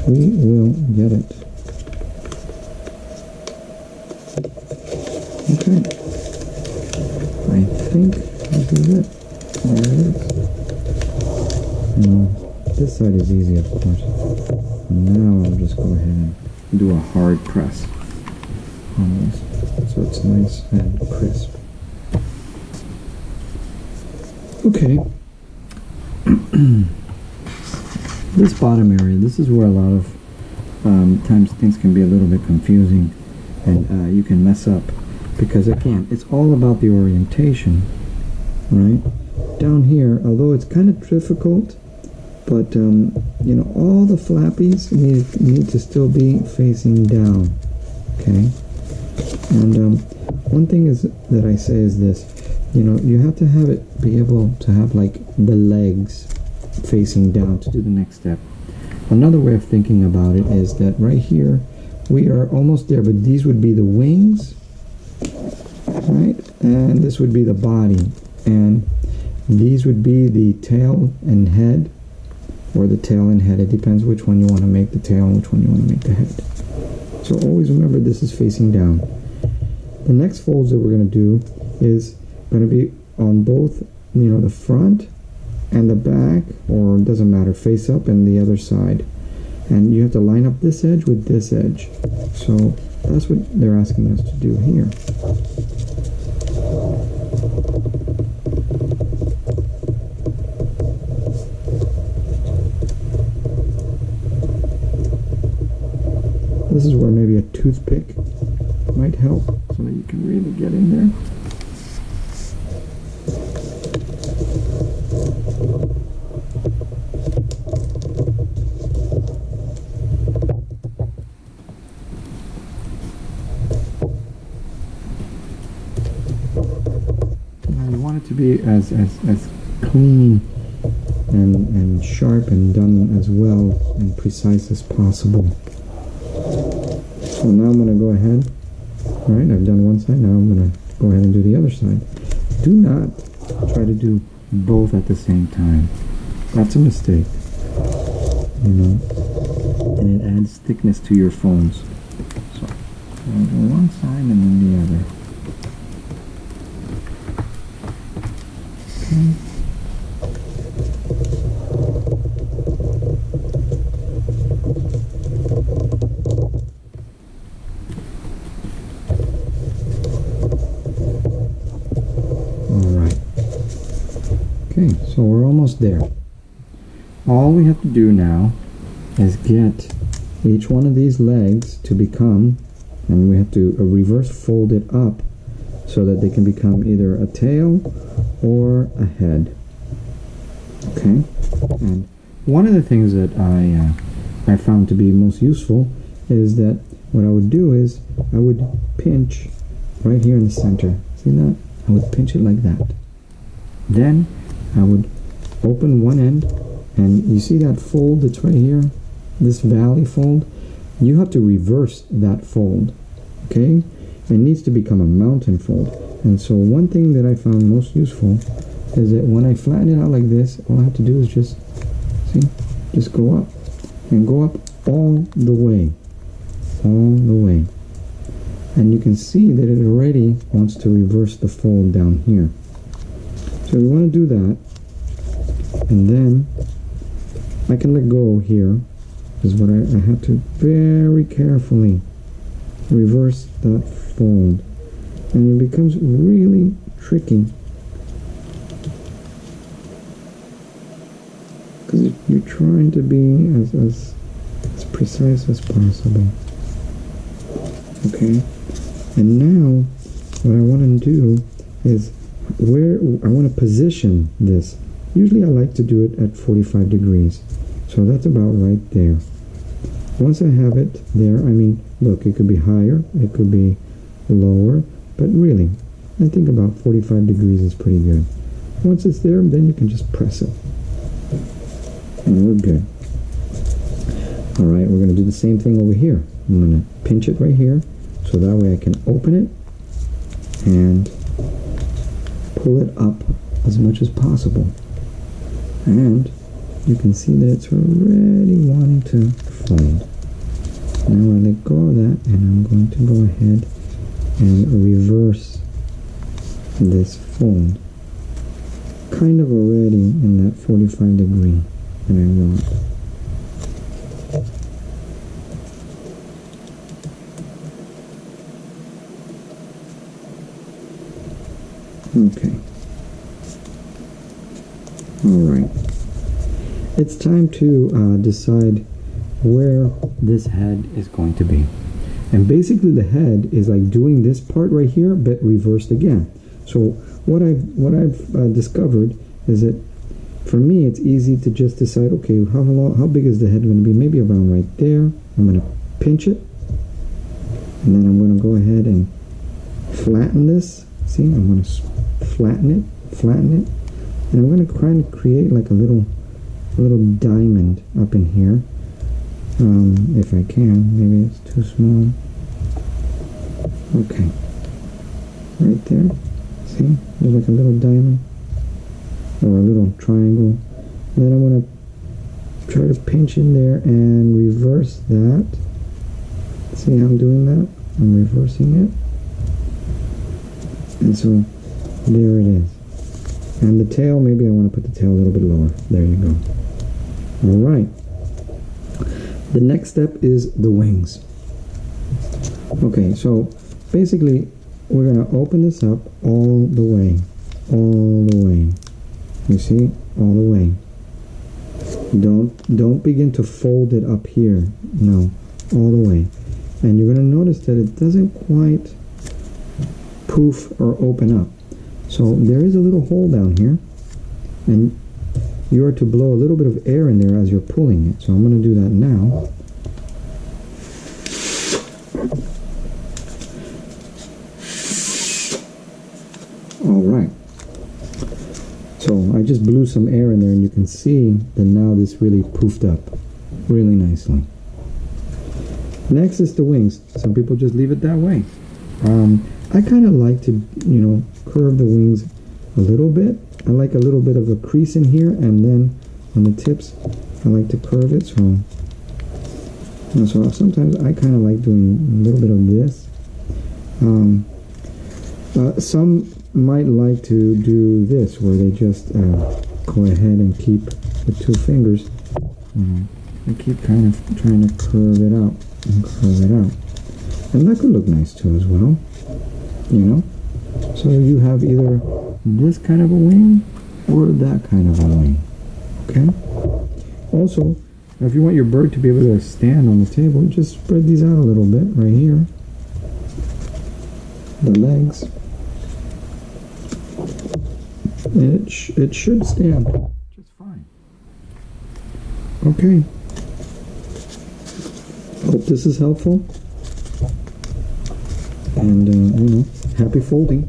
We will get it. Okay. I think this is it. There it is. This side is easy, of course. Now I'll just go ahead and do a hard press on this, so it's nice and crisp. Okay. This bottom area, this is where a lot of times things can be a little bit confusing, and you can mess up, because again, it's all about the orientation, right? Down here, although it's kind of difficult, but you know, all the flappies need to still be facing down. Okay. And one thing is that I say is this, you know, you have to have it be able to have like the legs facing down to do the next step. Another way of thinking about it is that right here we are almost there, but these would be the wings, right? And this would be the body, and these would be the tail and head, or the tail and head. It depends which one you want to make the tail and which one you want to make the head. So always remember this is facing down. The next folds that we're going to do is going to be on both, you know, the front and the back, or it doesn't matter, face up and the other side. And you have to line up this edge with this edge. So that's what they're asking us to do here. This is where maybe a toothpick might help, so that you can really get in there. Now you want it to be as clean and sharp and done as well and precise as possible. So now I'm going to go ahead, alright, I've done one side, now I'm going to go ahead and do the other side. Do not try to do both at the same time. That's a mistake, you know, and it adds thickness to your phones. So, I'll do one side and then the other. Okay. Okay, so we're almost there. All we have to do now is get each one of these legs to become, and we have to reverse fold it up so that they can become either a tail or a head. Okay, and one of the things that I found to be most useful is that what I would do is I would pinch right here in the center. See that? I would pinch it like that. Then I would open one end, and you see that fold that's right here, this valley fold? You have to reverse that fold, okay? It needs to become a mountain fold. And so one thing that I found most useful is that when I flatten it out like this, all I have to do is just, see, just go up, and go up all the way, and you can see that it already wants to reverse the fold down here. So you want to do that, and then I can let go here, is what I have to very carefully reverse that fold, and it becomes really tricky because you're trying to be as precise as possible. Okay, and now what I want to do is where I want to position this. Usually I like to do it at 45 degrees, so that's about right there. Once I have it there, I mean, look, it could be higher, it could be lower, but really I think about 45 degrees is pretty good. Once it's there, then you can just press it, and we're good. Alright, we're going to do the same thing over here. I'm going to pinch it right here, so that way I can open it and pull it up as much as possible. And you can see that it's already wanting to fold. Now I let go of that, and I'm going to go ahead and reverse this fold. Kind of already in that 45 degree that I want. Okay. Alright. It's time to decide where this head is going to be. And basically the head is like doing this part right here, but reversed again. So what I've discovered is that for me it's easy to just decide, okay, how big is the head going to be? Maybe around right there. I'm going to pinch it, and then I'm going to go ahead and flatten this. See, I'm going to flatten it, and I'm going to kind of create like a little diamond up in here. If I can, maybe it's too small. Okay, right there. See, there's like a little diamond or a little triangle. Then I'm going to try to pinch in there and reverse that. See how I'm doing that? I'm reversing it. And so there it is. And the tail, maybe I want to put the tail a little bit lower. There you go. Alright. The next step is the wings. Okay, so basically we're going to open this up all the way. All the way. You see? All the way. Don't begin to fold it up here. No. All the way. And you're going to notice that it doesn't quite poof or open up. So there is a little hole down here, and you are to blow a little bit of air in there as you're pulling it. So I'm going to do that now. Alright. So I just blew some air in there, and you can see that now this really poofed up really nicely. Next is the wings. Some people just leave it that way. I kind of like to, curve the wings a little bit. I like a little bit of a crease in here, and then on the tips, I like to curve it. So sometimes I kind of like doing a little bit of this. Some might like to do this, where they just go ahead and keep the two fingers. They keep kind of trying to curve it out and curve it out. And that could look nice too as well, So you have either this kind of a wing or that kind of a wing, okay? Also, if you want your bird to be able to stand on the table, just spread these out a little bit right here. The legs. And it should stand just fine. Okay. Hope this is helpful. And, happy folding.